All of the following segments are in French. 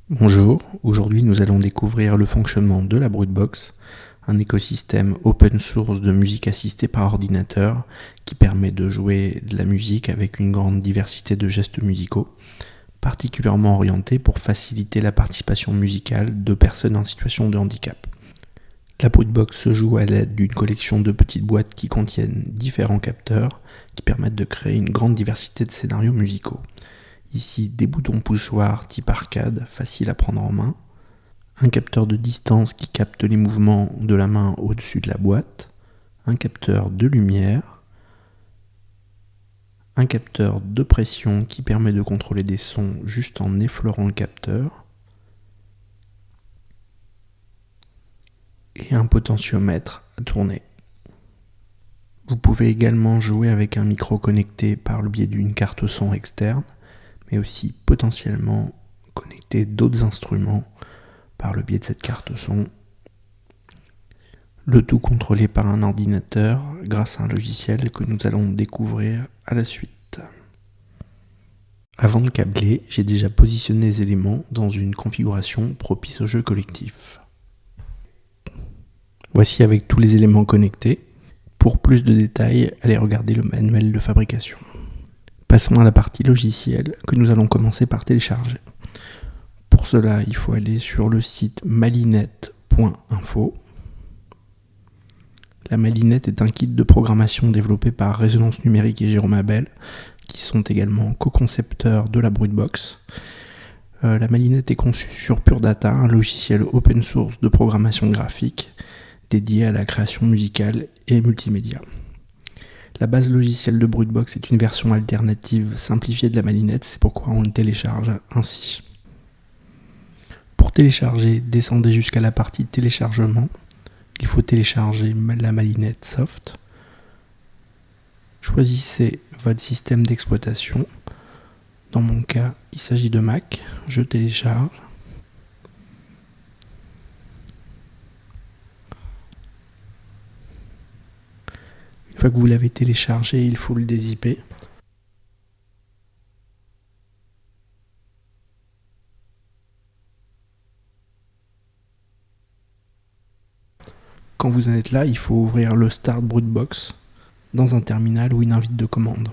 Bonjour, aujourd'hui nous allons découvrir le fonctionnement de la Brutebox, un écosystème open source de musique assistée par ordinateur qui permet de jouer de la musique avec une grande diversité de gestes musicaux, particulièrement orienté pour faciliter la participation musicale de personnes en situation de handicap. La Brutebox se joue à l'aide d'une collection de petites boîtes qui contiennent différents capteurs qui permettent de créer une grande diversité de scénarios musicaux. Ici, des boutons poussoirs type arcade, faciles à prendre en main, un capteur de distance qui capte les mouvements de la main au-dessus de la boîte, un capteur de lumière, un capteur de pression qui permet de contrôler des sons juste en effleurant le capteur, et un potentiomètre à tourner. Vous pouvez également jouer avec un micro connecté par le biais d'une carte son externe, mais aussi potentiellement connecter d'autres instruments par le biais de cette carte son. Le tout contrôlé par un ordinateur grâce à un logiciel que nous allons découvrir à la suite. Avant de câbler, j'ai déjà positionné les éléments dans une configuration propice au jeu collectif. Voici avec tous les éléments connectés. Pour plus de détails, allez regarder le manuel de fabrication. Passons à la partie logicielle que nous allons commencer par télécharger. Pour cela, il faut aller sur le site malinette.info. La Malinette est un kit de programmation développé par Résonance Numérique et Jérôme Abel, qui sont également co-concepteurs de la Brutebox. La Malinette est conçue sur Pure Data, un logiciel open source de programmation graphique dédié à la création musicale et multimédia. La base logicielle de Brutebox est une version alternative simplifiée de la Malinette, c'est pourquoi on le télécharge ainsi. Pour télécharger, descendez jusqu'à la partie téléchargement. Il faut télécharger la Malinette Soft. Choisissez votre système d'exploitation. Dans mon cas, il s'agit de Mac. Je télécharge. Une fois que vous l'avez téléchargé, il faut le dézipper. Quand vous en êtes là, il faut ouvrir le Start Brutebox dans un terminal ou une invite de commande.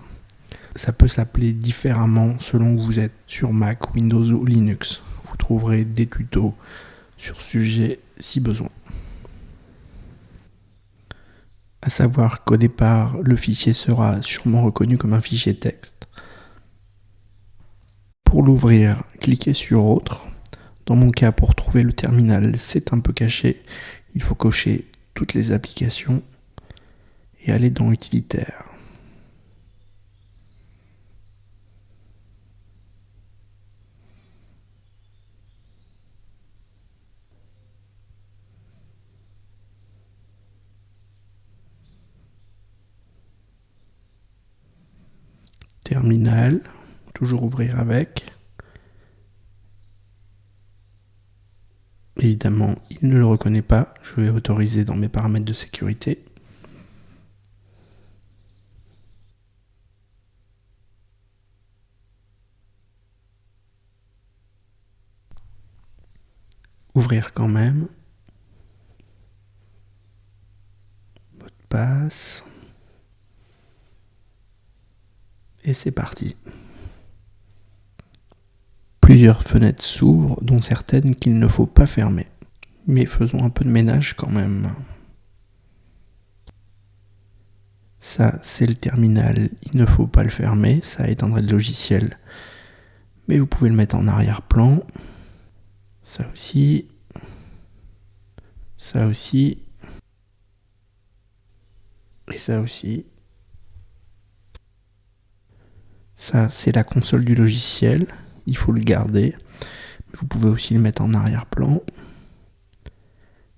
Ça peut s'appeler différemment selon que vous êtes sur Mac, Windows ou Linux. Vous trouverez des tutos sur ce sujet si besoin. À savoir qu'au départ, le fichier sera sûrement reconnu comme un fichier texte. Pour l'ouvrir, cliquez sur Autre. Dans mon cas, pour trouver le terminal, c'est un peu caché. Il faut cocher toutes les applications et aller dans Utilitaire. Terminal, toujours ouvrir avec. Évidemment, il ne le reconnaît pas. Je vais autoriser dans mes paramètres de sécurité. Ouvrir quand même. Mot de passe. Et c'est parti. Plusieurs fenêtres s'ouvrent, dont certaines qu'il ne faut pas fermer. Mais faisons un peu de ménage quand même. Ça, c'est le terminal, il ne faut pas le fermer, ça éteindrait le logiciel. Mais vous pouvez le mettre en arrière-plan. Ça aussi. Ça aussi. Et ça aussi. Ça, c'est la console du logiciel. Il faut le garder. Vous pouvez aussi le mettre en arrière-plan.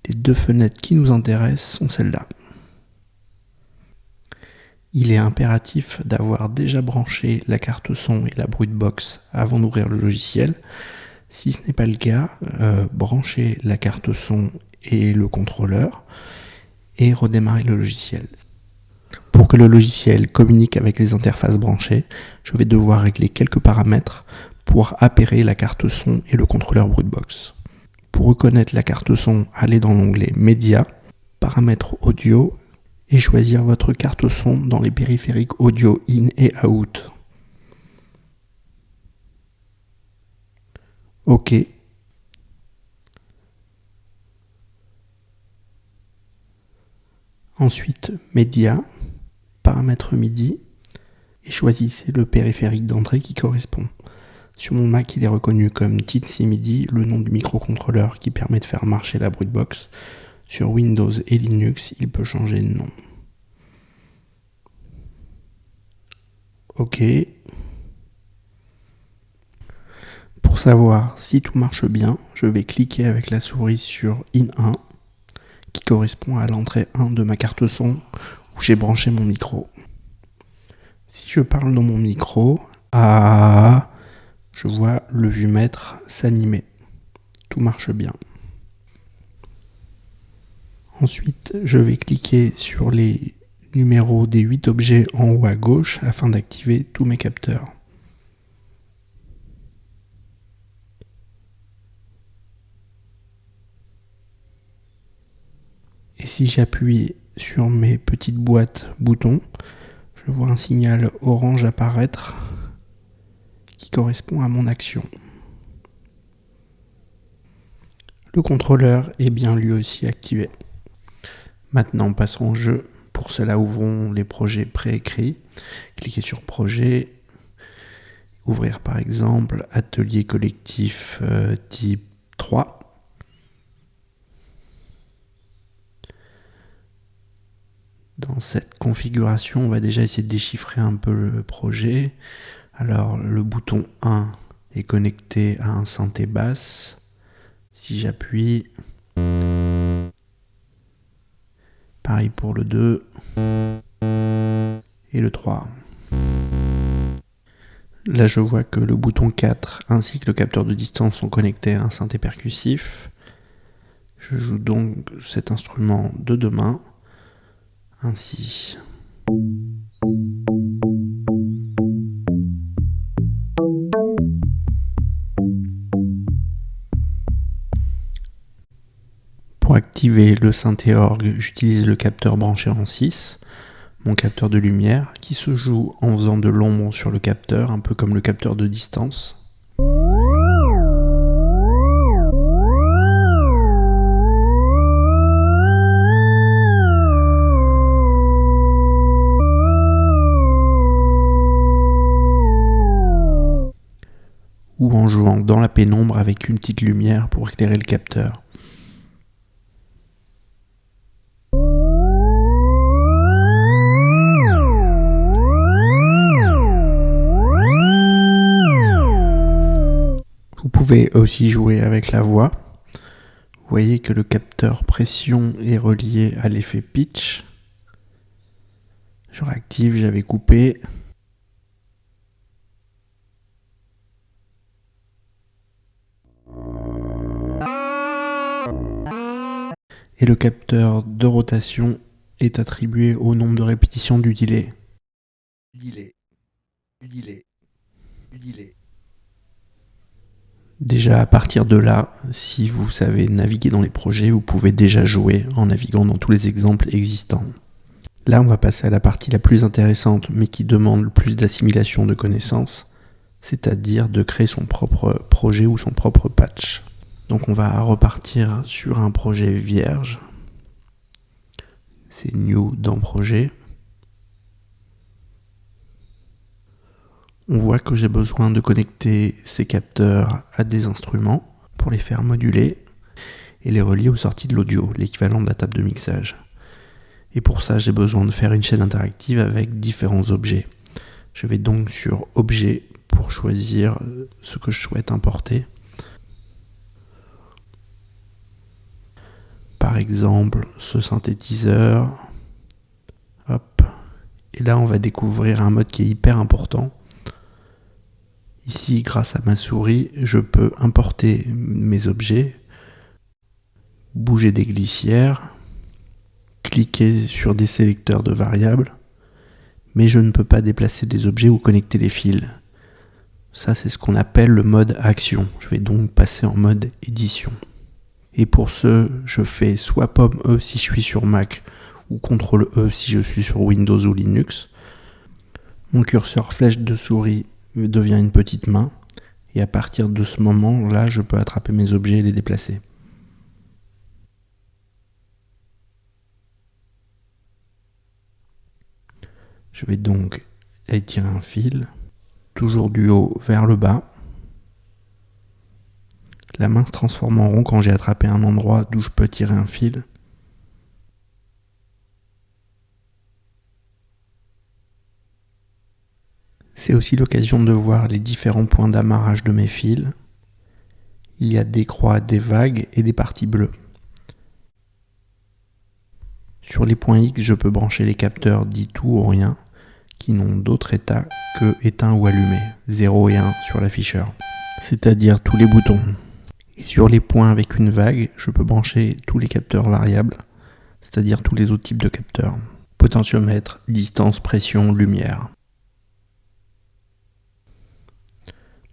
Les deux fenêtres qui nous intéressent sont celles-là. Il est impératif d'avoir déjà branché la carte son et la Brutebox avant d'ouvrir le logiciel. Si ce n'est pas le cas, branchez la carte son et le contrôleur et redémarrez le logiciel. Pour que le logiciel communique avec les interfaces branchées, je vais devoir régler quelques paramètres pour appairer la carte son et le contrôleur Brutebox. Pour reconnaître la carte son, allez dans l'onglet Média, Paramètres audio et choisir votre carte son dans les périphériques audio in et out. OK. Ensuite, Média, Paramètres MIDI et choisissez le périphérique d'entrée qui correspond. Sur mon Mac, il est reconnu comme Teensy MIDI, le nom du microcontrôleur qui permet de faire marcher la Brutebox. Sur Windows et Linux, il peut changer de nom. OK. Pour savoir si tout marche bien, je vais cliquer avec la souris sur In1, qui correspond à l'entrée 1 de ma carte son, où j'ai branché mon micro. Si je parle dans mon micro, je vois le vumètre s'animer. Tout marche bien. Ensuite, je vais cliquer sur les numéros des 8 objets en haut à gauche afin d'activer tous mes capteurs. Et si j'appuie sur mes petites boîtes boutons, je vois un signal orange apparaître qui correspond à mon action. Le contrôleur est bien lui aussi activé. Maintenant, passons au jeu. Pour cela, ouvrons les projets préécrits. Cliquez sur Projet. Ouvrir par exemple Atelier collectif type 3. Dans cette configuration, on va déjà essayer de déchiffrer un peu le projet. Alors, le bouton 1 est connecté à un synthé basse. Si j'appuie, pareil pour le 2 et le 3. Là, je vois que le bouton 4 ainsi que le capteur de distance sont connectés à un synthé percussif. Je joue donc cet instrument de deux mains, ainsi. Pour activer le synthé orgue, j'utilise le capteur branché en 6, mon capteur de lumière, qui se joue en faisant de l'ombre sur le capteur, un peu comme le capteur de distance. Ou en jouant dans la pénombre avec une petite lumière pour éclairer le capteur. Vous pouvez aussi jouer avec la voix. Vous voyez que le capteur pression est relié à l'effet pitch. Je réactive, j'avais coupé. Et le capteur de rotation est attribué au nombre de répétitions du delay. Déjà à partir de là, si vous savez naviguer dans les projets, vous pouvez déjà jouer en naviguant dans tous les exemples existants. Là, on va passer à la partie la plus intéressante, mais qui demande le plus d'assimilation de connaissances, c'est-à-dire de créer son propre projet ou son propre patch. Donc on va repartir sur un projet vierge. C'est New dans Projet. On voit que j'ai besoin de connecter ces capteurs à des instruments pour les faire moduler et les relier aux sorties de l'audio, l'équivalent de la table de mixage. Et pour ça, j'ai besoin de faire une chaîne interactive avec différents objets. Je vais donc sur Objet pour choisir ce que je souhaite importer. Par exemple, ce synthétiseur. Hop. Et là, on va découvrir un mode qui est hyper important. Ici, grâce à ma souris, je peux importer mes objets, bouger des glissières, cliquer sur des sélecteurs de variables, mais je ne peux pas déplacer des objets ou connecter les fils. Ça, c'est ce qu'on appelle le mode action. Je vais donc passer en mode édition. Et pour ce, je fais soit pomme E si je suis sur Mac ou CTRL E si je suis sur Windows ou Linux. Mon curseur flèche de souris devient une petite main. Et à partir de ce moment-là, je peux attraper mes objets et les déplacer. Je vais donc étirer un fil, toujours du haut vers le bas. La main se transforme en rond quand j'ai attrapé un endroit d'où je peux tirer un fil. C'est aussi l'occasion de voir les différents points d'amarrage de mes fils. Il y a des croix, des vagues et des parties bleues. Sur les points X, je peux brancher les capteurs dits tout ou rien, qui n'ont d'autre état que éteint ou allumé, 0 et 1 sur l'afficheur, c'est-à-dire tous les boutons. Et sur les points avec une vague, je peux brancher tous les capteurs variables, c'est-à-dire tous les autres types de capteurs. Potentiomètre, distance, pression, lumière.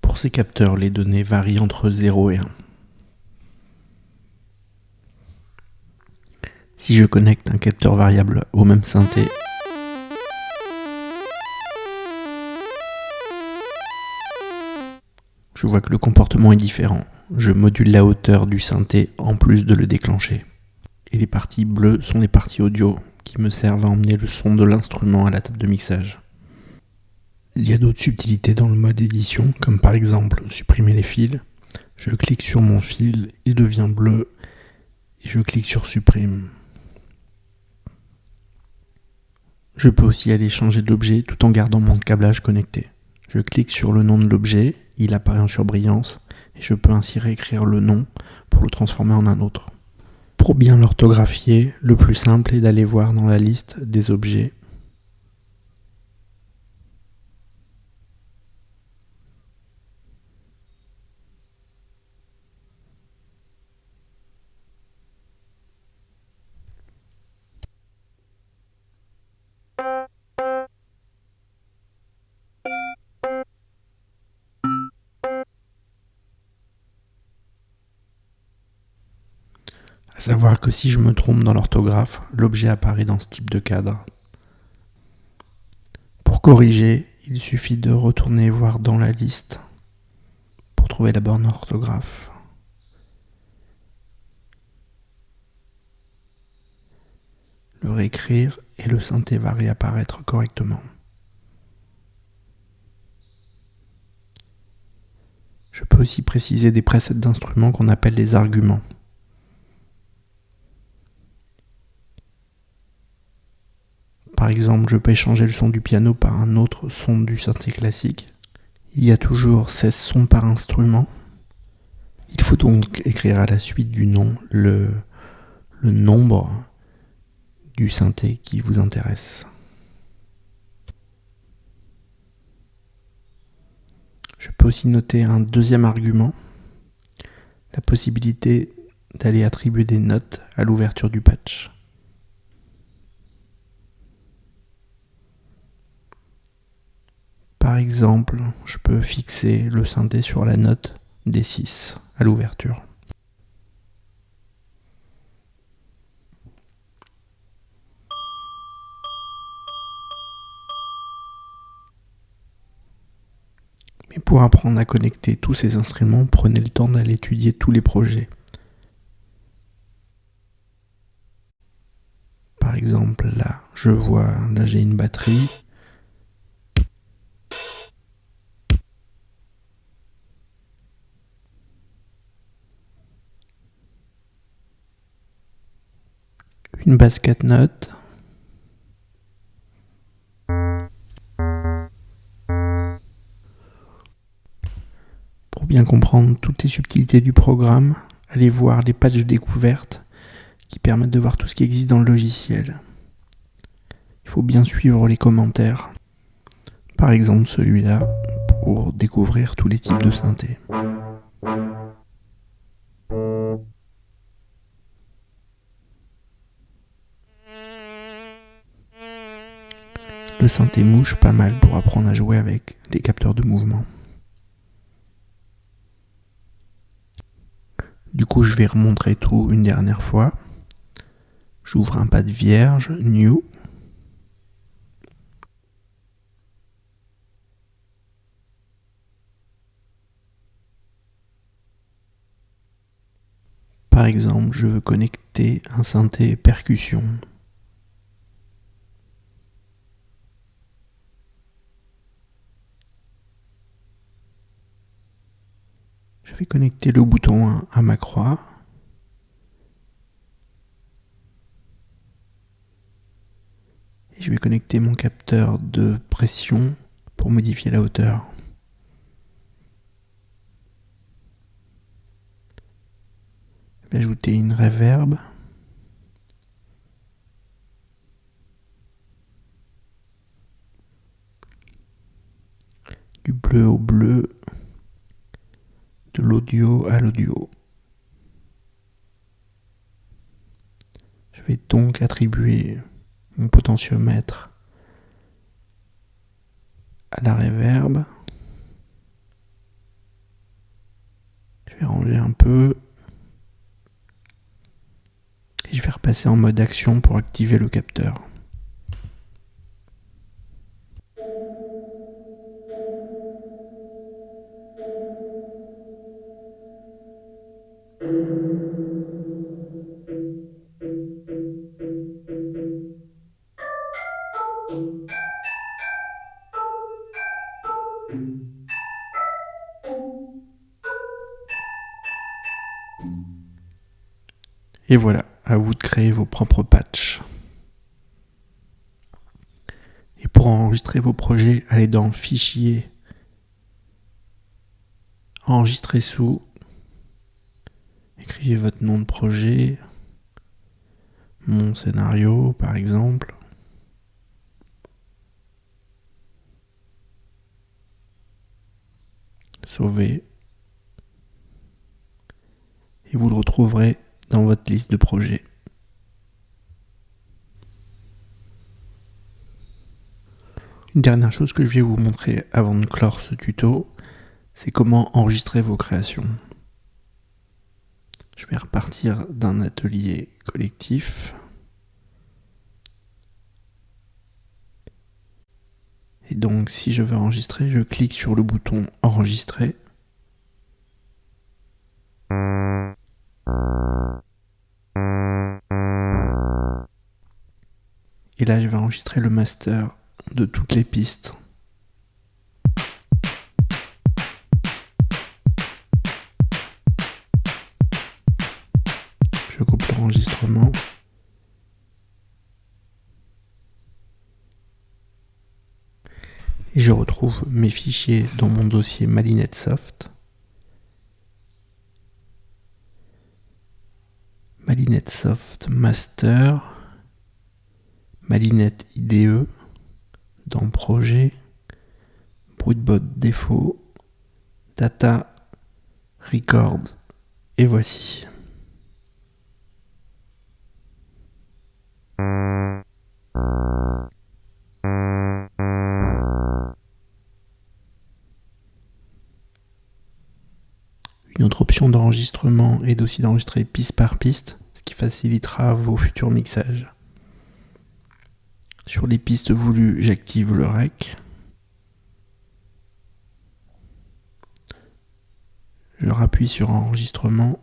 Pour ces capteurs, les données varient entre 0 et 1. Si je connecte un capteur variable au même synthé, je vois que le comportement est différent. Je module la hauteur du synthé en plus de le déclencher. Et les parties bleues sont les parties audio qui me servent à emmener le son de l'instrument à la table de mixage. Il y a d'autres subtilités dans le mode édition, comme par exemple supprimer les fils. Je clique sur mon fil, il devient bleu, et je clique sur supprime. Je peux aussi aller changer d'objet tout en gardant mon câblage connecté. Je clique sur le nom de l'objet, il apparaît en surbrillance, et je peux ainsi réécrire le nom pour le transformer en un autre. Pour bien l'orthographier, le plus simple est d'aller voir dans la liste des objets. À savoir que si je me trompe dans l'orthographe, l'objet apparaît dans ce type de cadre. Pour corriger, il suffit de retourner voir dans la liste pour trouver la bonne orthographe. Le réécrire et le synthé va réapparaître correctement. Je peux aussi préciser des presets d'instruments qu'on appelle des arguments. Par exemple, je peux échanger le son du piano par un autre son du synthé classique. Il y a toujours 16 sons par instrument. Il faut donc écrire à la suite du nom le nombre du synthé qui vous intéresse. Je peux aussi noter un deuxième argument, la possibilité d'aller attribuer des notes à l'ouverture du patch. Par exemple, je peux fixer le synthé sur la note D6 à l'ouverture. Mais pour apprendre à connecter tous ces instruments, prenez le temps d'aller étudier tous les projets. Par exemple, là j'ai une batterie. Une basse 4 notes. Pour bien comprendre toutes les subtilités du programme, allez voir les pages de découverte qui permettent de voir tout ce qui existe dans le logiciel. Il faut bien suivre les commentaires. Par exemple celui-là, pour découvrir tous les types de synthé. Le synthé mouche pas mal pour apprendre à jouer avec les capteurs de mouvement. Du coup, je vais remontrer tout une dernière fois. J'ouvre un pad vierge, New. Par exemple, je veux connecter un synthé percussion. Je vais connecter le bouton 1 à ma croix. Et je vais connecter mon capteur de pression pour modifier la hauteur. Je vais ajouter une reverb. Du bleu au bleu, de l'audio à l'audio. Je vais donc attribuer mon potentiomètre à la reverb. Je vais ranger un peu. Et je vais repasser en mode action pour activer le capteur. Et voilà, à vous de créer vos propres patchs. Et pour enregistrer vos projets, allez dans Fichier, Enregistrer sous, écrivez votre nom de projet, mon scénario par exemple. Sauvez. Et vous le retrouverez dans votre liste de projets. Une dernière chose que je vais vous montrer avant de clore ce tuto, c'est comment enregistrer vos créations. Je vais repartir d'un atelier collectif. Et donc si je veux enregistrer, je clique sur le bouton enregistrer. Et là je vais enregistrer le master de toutes les pistes. Je coupe l'enregistrement. Et je retrouve mes fichiers dans mon dossier Malinette Soft. Malinette Soft Master. Malinette IDE. Dans Projet. Bruitbot Défaut. Data. Record. Et voici. Une autre option d'enregistrement est aussi d'enregistrer piste par piste, ce qui facilitera vos futurs mixages. Sur les pistes voulues, j'active le rec. Je rappuie sur enregistrement.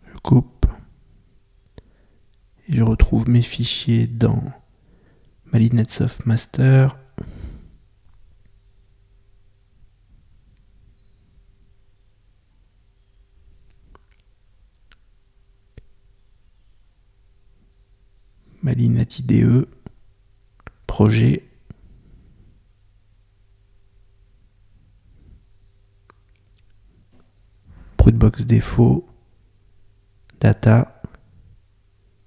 Je coupe. Et je retrouve mes fichiers dans Malinette Soft Master. Malinette IDE. Projet. Bruitbox Défaut. Data.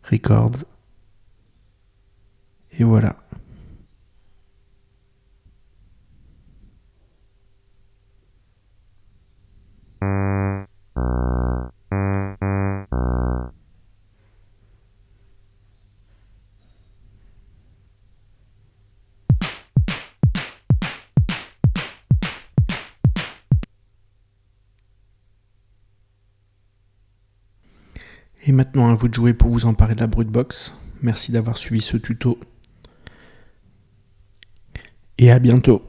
Record. Et voilà. Et maintenant à vous de jouer pour vous emparer de la Brutebox. Merci d'avoir suivi ce tuto. Et à bientôt.